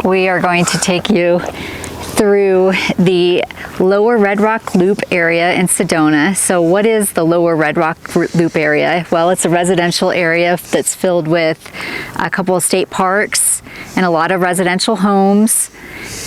We are going to take you through the Lower Red Rock Loop area in Sedona. So what is the Lower Red Rock Loop area? Well, it's a residential area that's filled with a couple of state parks and a lot of residential homes.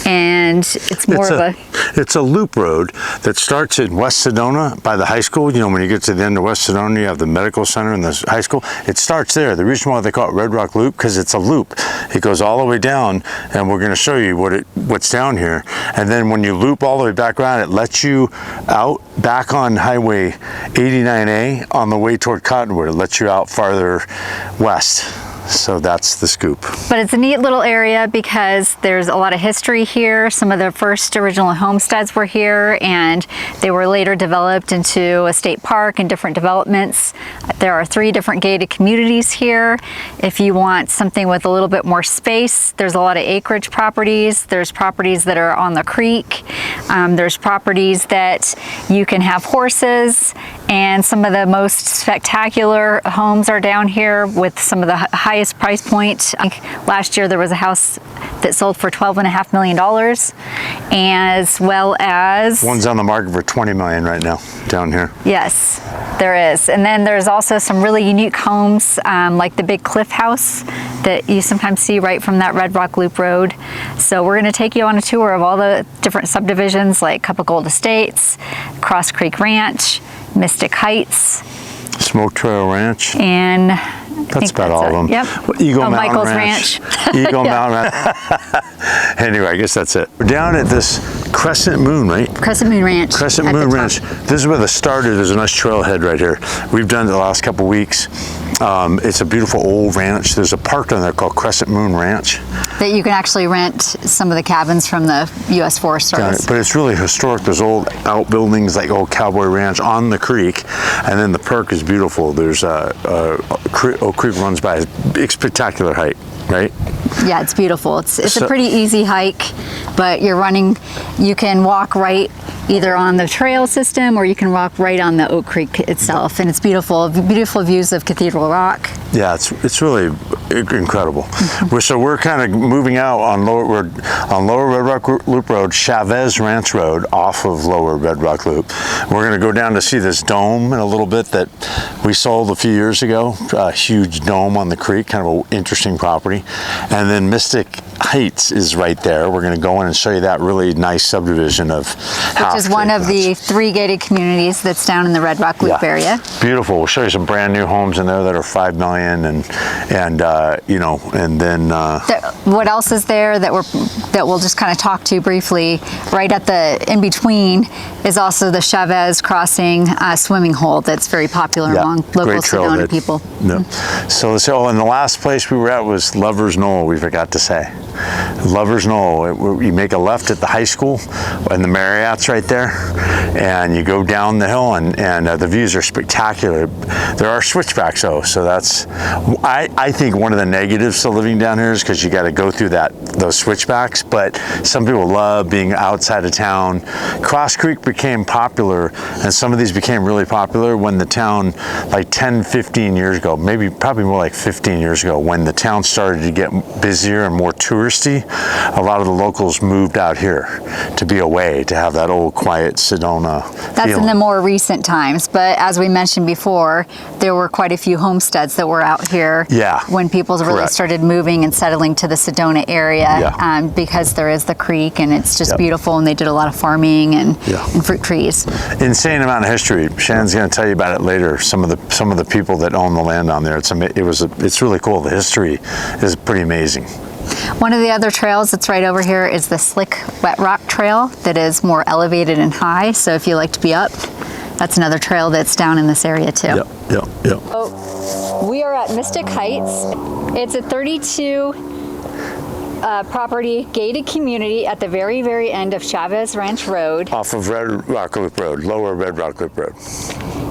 And it's it's a loop road that starts in West Sedona by the high school. You know, when you get to the end of West Sedona, you have the medical center and the high school. It starts there. The reason why they call it Red Rock Loop, because it's a loop. It goes all the way down, and we're going to show you what's down here. And then when you loop all the way back around, it lets you out back on Highway 89A on the way toward Cottonwood. It lets you out farther west. So that's the scoop. But it's a neat little area because there's a lot of history here. Some of the first original homesteads were here, and they were later developed into a state park and different developments. There are 3 different gated communities here. If you want something with a little bit more space, there's a lot of acreage properties. There's properties that are on the creek. There's properties that you can have horses, and some of the most spectacular homes are down here with some of the highest price point. Last year there was a house that sold for $12.5 million, as well as one's on the market for $20 million right now down here. Yes, there is. And then there's also some really unique homes, like the big cliff house that you sometimes see right from that Red Rock Loop Road. So we're going to take you on a tour of all the different subdivisions like Cup of Gold Estates, Cross Creek Ranch, Mystic Heights, Smoke Trail Ranch, and that's about all of them. Yep. Eagle Mountain Michael's Ranch. Yeah. Eagle Mountain Ranch. Anyway, I guess that's it. We're down at this Crescent Moon, right? Crescent Moon Ranch. Crescent Moon Ranch. This is where the started. There's a nice trailhead right here. We've done it the last couple weeks. It's a beautiful old ranch. There's a park down there called Crescent Moon Ranch. That you can actually rent some of the cabins from the U.S. Forest Service. But it's really historic. There's old outbuildings like old cowboy ranch on the creek, and then the park is beautiful. There's Oak Creek runs by a spectacular height, right? Yeah, it's beautiful. It's a pretty easy hike, but you can walk right either on the trail system or you can walk right on the Oak Creek itself, and it's beautiful views of Cathedral Rock. Yeah, it's really incredible. So we're kind of moving out on Lower Red Rock Loop Road, Chavez Ranch Road, off of Lower Red Rock Loop. We're going to go down to see this dome in a little bit that we sold a few years ago. A huge dome on the creek, kind of an interesting property. And then Mystic Heights is right there. We're going to go in and show you that really nice subdivision of which is one of the 3 gated communities that's down in the Red Rock Loop area. Beautiful. We'll show you some brand new homes in there that are $5 million, and then what else is there that we'll just kind of talk to briefly. Right at the in between is also the Chavez Crossing swimming hole that's very popular among local Sedona people. So and the last place we were at was Lover's Knoll. We forgot to say. Lover's Knoll. You make a left at the high school, and the Marriott's right there, and you go down the hill, and the views are spectacular. There are switchbacks though, so that's I think one of the negatives to living down here is because you got to go through those switchbacks. But some people love being outside of town. Cross Creek became popular, and some of these became really popular when the town, like 10-15 years ago, probably more like 15 years ago, when the town started to get busier and more touristy. A lot of the locals moved out here to be away, to have that old quiet Sedona That's feeling. in the more recent times, but as we mentioned before, there were quite a few homesteads that were out here when people really started moving and settling to the Sedona area, because there is the creek and it's just beautiful, and they did a lot of farming and fruit trees. Insane amount of history. Shannon's going to tell you about it later. Some of the people that own the land on there. It's really cool. The history is pretty amazing. One of the other trails that's right over here is the Slick Wet Rock Trail that is more elevated and high. So if you like to be up, that's another trail that's down in this area too. So we are at Mystic Heights. It's a 32 property gated community at the very, very end of Chavez Ranch Road. Off of Red Rock Loop Road, Lower Red Rock Loop Road.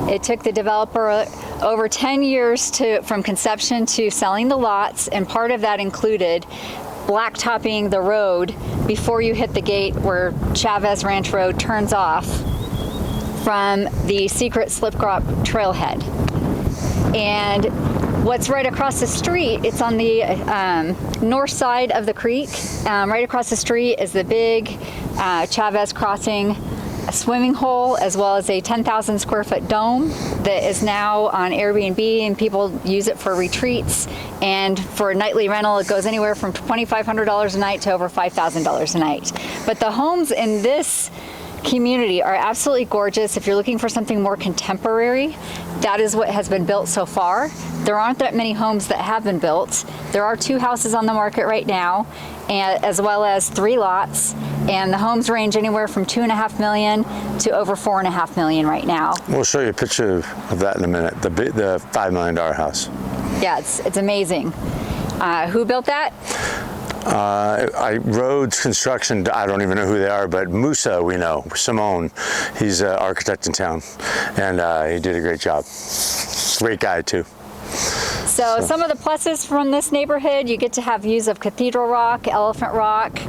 It took the developer over 10 years from conception to selling the lots, and part of that included blacktopping the road before you hit the gate where Chavez Ranch Road turns off from the secret slip rock trailhead. And what's right across the street, it's on the north side of the creek. Right across the street is the big Chavez Crossing swimming hole, as well as a 10,000 square foot dome that is now on Airbnb, and people use it for retreats. And for a nightly rental, it goes anywhere from $2,500 a night to over $5,000 a night. But the homes in this community are absolutely gorgeous. If you're looking for something more contemporary, that is what has been built so far. There aren't that many homes that have been built. There are 2 houses on the market right now, and as well as 3 lots, and the homes range anywhere from $2.5 million to over $4.5 million right now. We'll show you a picture of that in a minute. The $5 million house. Yeah, it's amazing. Who built that? Rhodes Construction, I don't even know who they are, but Musa, we know, Simone, he's an architect in town, and he did a great job. Great guy too. So some of the pluses from this neighborhood, you get to have views of Cathedral Rock, Elephant Rock.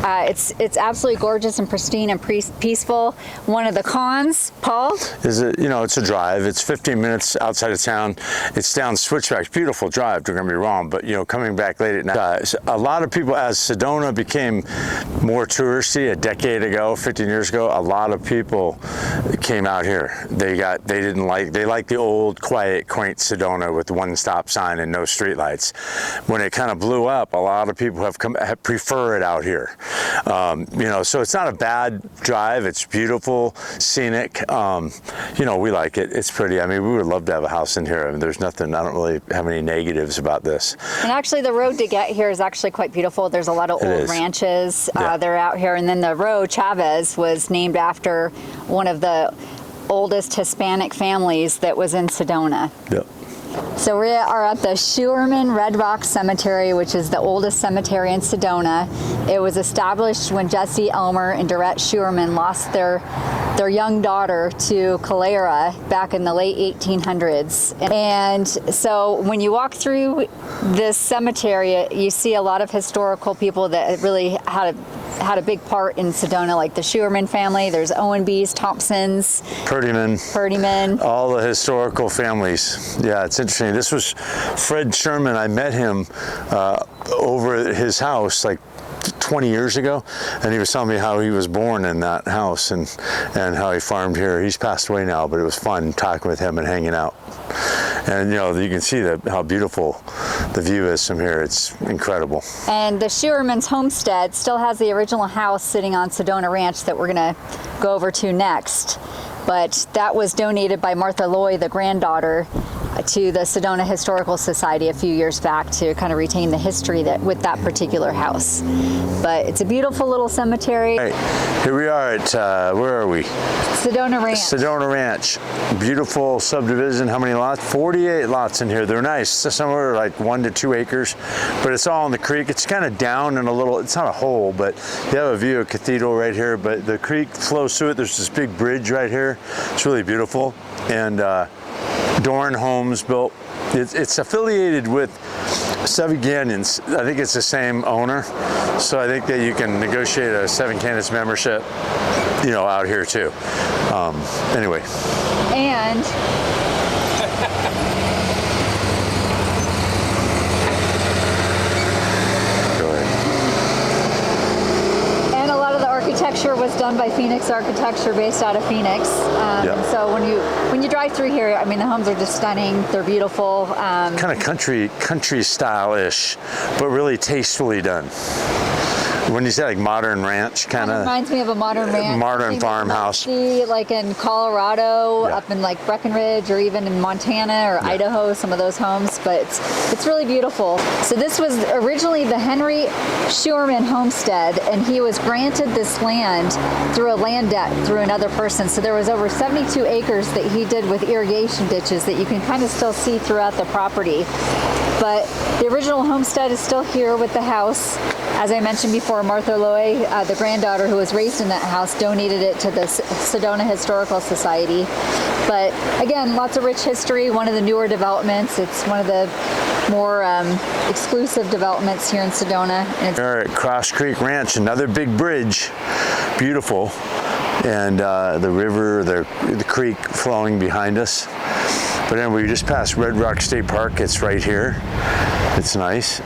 It's absolutely gorgeous and pristine and peaceful. One of the cons, Paul? Is it, it's a drive. It's 15 minutes outside of town. It's down Switchback. Beautiful drive, don't get me wrong, but coming back late at night. A lot of people, as Sedona became more touristy a decade ago, 15 years ago, a lot of people came out here. They like the old, quiet, quaint Sedona with one stop sign and no streetlights. When it kind of blew up, a lot of people have prefer it out here. So it's not a bad drive. It's beautiful, scenic. We like it. It's pretty. I mean, we would love to have a house in here. I mean, there's nothing, I don't really have any negatives about this. And actually the road to get here is actually quite beautiful. There's a lot of old ranches that are out here. And then the road, Chavez, was named after one of the oldest Hispanic families that was in Sedona. Yep. So we are at the Schuerman Red Rock Cemetery, which is the oldest cemetery in Sedona. It was established when Jesse Elmer and Dorette Schuerman lost their young daughter to cholera back in the late 1800s. And so when you walk through this cemetery, you see a lot of historical people that really had a big part in Sedona, like the Schuerman family. There's Owenbys, Thompsons, Purdyman, all the historical families. Yeah, it's interesting. This was Fred Sherman. I met him over at his house like 20 years ago, and he was telling me how he was born in that house and how he farmed here. He's passed away now, but it was fun talking with him and hanging out. And you can see how beautiful the view is from here. It's incredible. And the Schuerman's homestead still has the original house sitting on Sedona Ranch that we're going to go over to next. But that was donated by Martha Loy, the granddaughter, to the Sedona Historical Society a few years back to kind of retain the history with that particular house. But it's a beautiful little cemetery. Right. Here we are at, where are we? Sedona Ranch. Sedona Ranch. Beautiful subdivision. How many lots? 48 lots in here. They're nice. Some are like 1 to 2 acres, but it's all on the creek. It's kind of down in it's not a hole, but you have a view of Cathedral right here, but the creek flows through it. There's this big bridge right here. It's really beautiful. And Dorn Homes built. It's affiliated with Seven Canyons. I think it's the same owner, so I think that you can negotiate a Seven Canyons membership, out here too. Anyway. And architecture was done by Phoenix Architecture, based out of Phoenix. So when you drive through here, I mean, the homes are just stunning. They're beautiful. Kind of country style-ish, but really tastefully done. When you say like modern ranch, kind of reminds me of a modern ranch, modern farmhouse, like in Colorado, up in like Breckenridge, or even in Montana or Idaho, some of those homes. But it's really beautiful. So this was originally the Henry Schuerman homestead, and he was granted this land through a land debt through another person. So there was over 72 acres that he did with irrigation ditches that you can kind of still see throughout the property. But the original homestead is still here with the house. As I mentioned before, Martha Loy, the granddaughter who was raised in that house, donated it to the Sedona Historical Society. But again, lots of rich history. One of the newer developments. It's one of the more exclusive developments here in Sedona. And we're at Cross Creek Ranch, another big bridge, beautiful, and the river, the creek flowing behind us. But anyway, we just passed Red Rock State Park. It's right here. It's nice.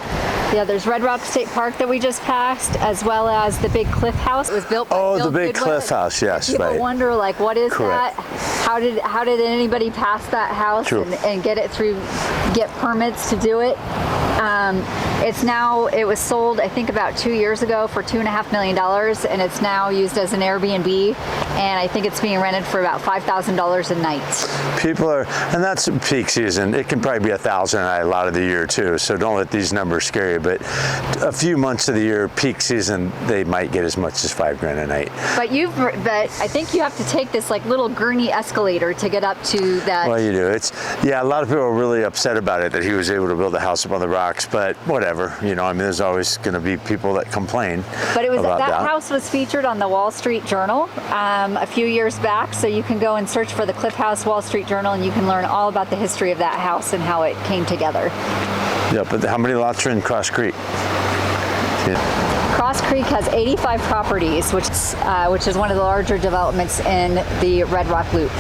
Yeah, there's Red Rock State Park that we just passed, as well as the big cliff house. It was built by Oh, Bill the big Goodwin. cliff house, yes, People right. wonder, like, what is Correct. that? How did anybody pass that house and get it through, get permits to do it? It was sold, I think, about 2 years ago for $2.5 million, and it's now used as an Airbnb, and I think it's being rented for about $5,000 a night. People are, and that's peak season. It can probably be 1,000 a lot of the year too, so don't let these numbers scare you, but a few months of the year, peak season, they might get as much as $5,000 a night. But I think you have to take this like little gurney escalator to get up to that. Well, you do. A lot of people are really upset about it, that he was able to build a house up on the rocks, but whatever, I mean, there's always going to be people that complain. But it was about that house was featured on the Wall Street Journal a few years back, so you can go and search for the Cliff House Wall Street Journal, and you can learn all about the history of that house and how it came together. Yeah, but how many lots are in Cross Creek? Yeah. Cross Creek has 85 properties, which is one of the larger developments in the Red Rock Loop.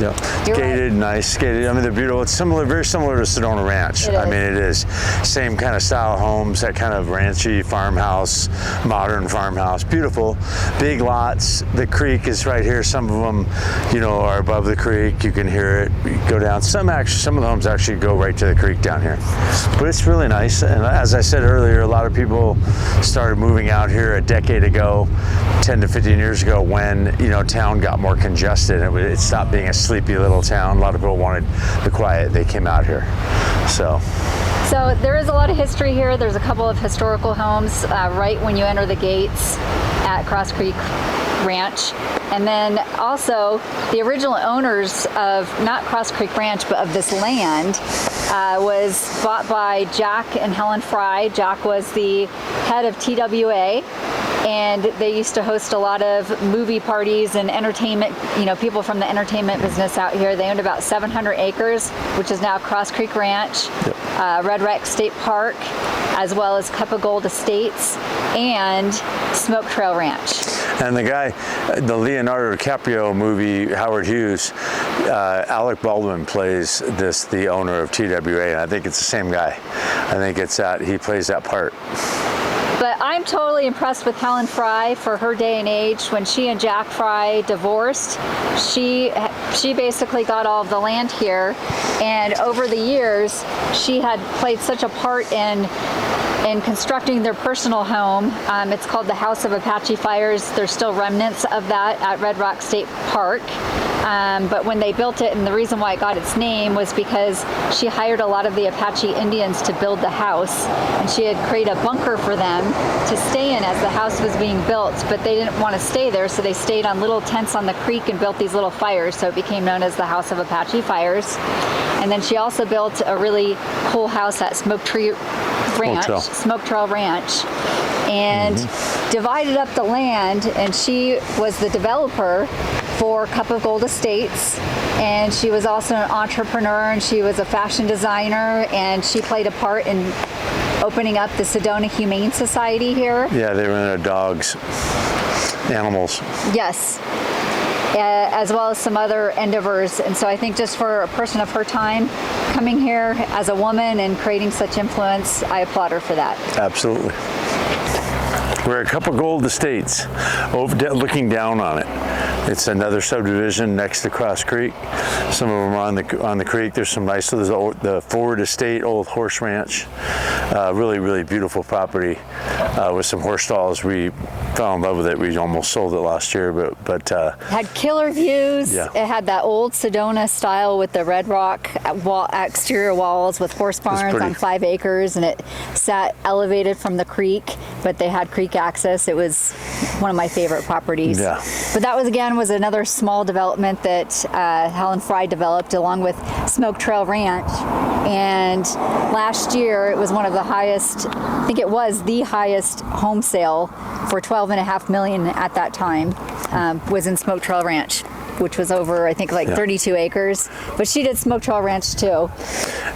Yeah, gated, nice, gated. I mean, they're beautiful. It's very similar to Sedona Ranch. I mean, it is. Same kind of style homes, that kind of ranchy farmhouse, modern farmhouse. Beautiful, big lots. The creek is right here. Some of them, are above the creek. You can hear it. You go down. Some of the homes actually go right to the creek down here. But it's really nice. And as I said earlier, a lot of people started moving out here a decade ago, 10 to 15 years ago, when town got more congested. It stopped being a sleepy little town. A lot of people wanted the quiet. They came out here. So there is a lot of history here. There's a couple of historical homes right when you enter the gates at Cross Creek Ranch. And then also the original owners of, not Cross Creek Ranch, but of this land was bought by Jack and Helen Frye. Jack was the head of TWA. And they used to host a lot of movie parties and entertainment, people from the entertainment business out here. They owned about 700 acres, which is now Cross Creek Ranch, Red Rock State Park, as well as Cup of Gold Estates and Smoke Trail Ranch. And the guy, the Leonardo DiCaprio movie, Howard Hughes, Alec Baldwin plays the owner of TWA, and I think it's the same guy. I think he plays that part. But I'm totally impressed with Helen Frye for her day and age. When she and Jack Frye divorced, she basically got all of the land here, and over the years she had played such a part in constructing their personal home. It's called the House of Apache Fires. There's still remnants of that at Red Rock State Park. But when they built it, and the reason why it got its name was because she hired a lot of the Apache Indians to build the house, and she had created a bunker for them to stay in as the house was being built, but they didn't want to stay there, so they stayed on little tents on the creek and built these little fires, so it became known as the House of Apache Fires. And then she also built a really cool house at Smoke Trail Ranch, and divided up the land, and she was the developer for Cup of Gold Estates, and she was also an entrepreneur, and she was a fashion designer, and she played a part in opening up the Sedona Humane Society here. Yeah, they were into dogs, animals. Yes. As well as some other endeavors. And so I think just for a person of her time, coming here as a woman and creating such influence, I applaud her for that. Absolutely. We're at Cup of Gold Estates, looking down on it. It's another subdivision next to Cross Creek. Some of them are on the creek. There's some nice, there's the Ford Estate, Old Horse Ranch. Really, really beautiful property with some horse stalls. We fell in love with it. We almost sold it last year, but had killer views. Yeah. It had that old Sedona style with the red rock exterior walls with horse barns on 5 acres, and it sat elevated from the creek, but they had creek access. It was one of my favorite properties. Yeah. But that was another small development that Helen Frye developed along with Smoke Trail Ranch. And last year it was one of the highest, I think it was the highest home sale for $12.5 million at that time, was in Smoke Trail Ranch, which was over, I think, like 32 acres. But she did Smoke Trail Ranch too.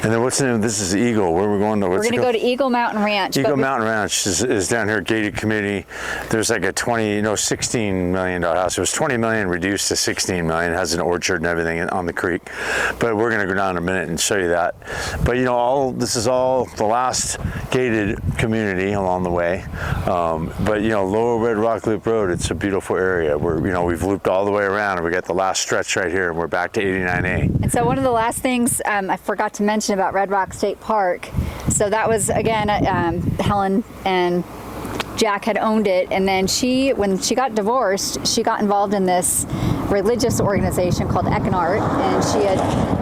And then what's the name? This is Eagle. Where are we going to? We're going to go to Eagle Mountain Ranch. Eagle Mountain Ranch is down here, gated community. There's like a $16 million house. It was 20 million reduced to 16 million. It has an orchard and everything on the creek. But we're going to go down in a minute and show you that. But you know, this is all the last gated community along the way. But you know, Lower Red Rock Loop Road, it's a beautiful area where, you know, we've looped all the way around and we got the last stretch right here and we're back to 89A. And so one of the last things I forgot to mention about Red Rock State Park, so that was again Helen and Jack had owned it, and then when she got divorced, she got involved in this religious organization called Eckenart, and she had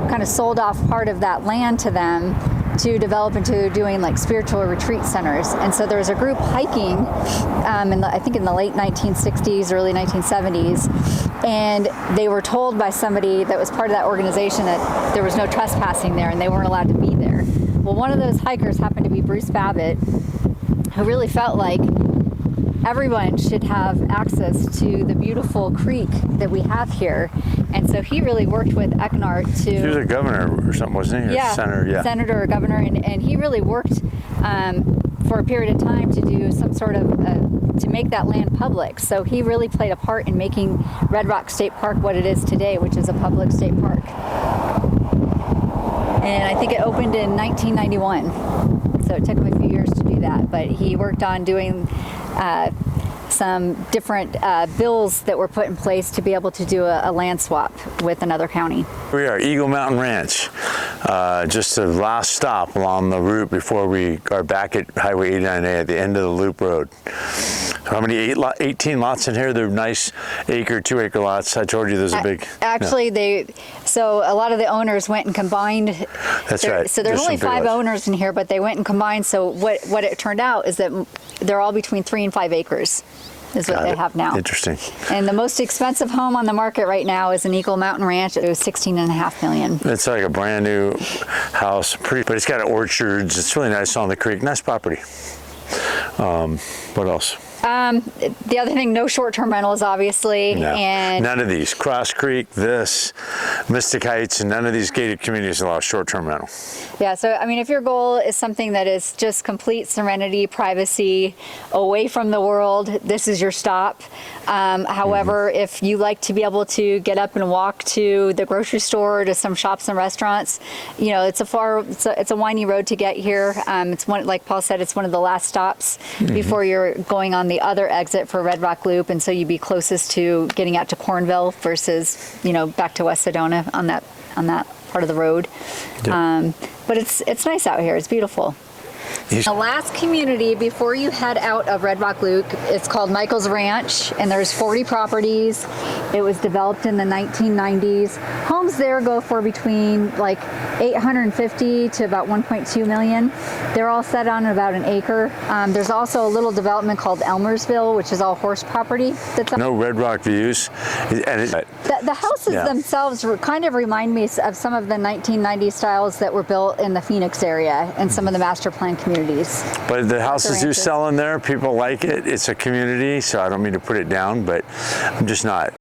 kind of sold off part of that land to them to develop into doing like spiritual retreat centers. And so there was a group hiking I think in the late 1960s, early 1970s, and they were told by somebody that was part of that organization that there was no trespassing there and they weren't allowed to be there. Well, one of those hikers happened to be Bruce Babbitt, who really felt like everyone should have access to the beautiful creek that we have here. And so he really worked with Eckenart to... He was a governor or something, wasn't he? Or senator or governor. And he really worked for a period of time to do some sort of... to make that land public. So he really played a part in making Red Rock State Park what it is today, which is a public state park. And I think it opened in 1991. So it took him a few years to do that. But he worked on doing some different bills that were put in place to be able to do a land swap with another county. We are Eagle Mountain Ranch, just the last stop along the route before we are back at Highway 89A at the end of the loop road. How many? 18 lots in here. They're nice acre, 2 acre lots. I told you there's a big... Actually, so a lot of the owners went and combined. That's right. So there's only 5 owners in here, but they went and combined. So what it turned out is that they're all between 3 and 5 acres is what they have now. Interesting. And the most expensive home on the market right now is an Eagle Mountain Ranch. It was $16.5 million. It's like a brand new house, but it's got orchards. It's really nice on the creek. Nice property. What else? The other thing, no short-term rentals, obviously. No, and none of these. Cross Creek, Mystic Heights, and none of these gated communities allow short-term rental. Yeah, so I mean, if your goal is something that is just complete serenity, privacy, away from the world, this is your stop. However, if you like to be able to get up and walk to the grocery store, to some shops and restaurants, you know, it's a windy road to get here. It's one, like Paul said, it's one of the last stops before you're going on the other exit for Red Rock Loop, and so you'd be closest to getting out to Cornville versus, you know, back to West Sedona on that part of the road. Yep. But it's nice out here. It's beautiful. The last community before you head out of Red Rock Loop, it's called Michael's Ranch, and there's 40 properties. It was developed in the 1990s. Homes there go for between like 850 to about 1.2 million. They're all set on about an acre. There's also a little development called Elmersville, which is all horse property. No Red Rock views. And the houses themselves kind of remind me of some of the 1990s styles that were built in the Phoenix area and some of the master plan communities. But the houses you sell in there, people like it. It's a community, so I don't mean to put it down, but I'm just not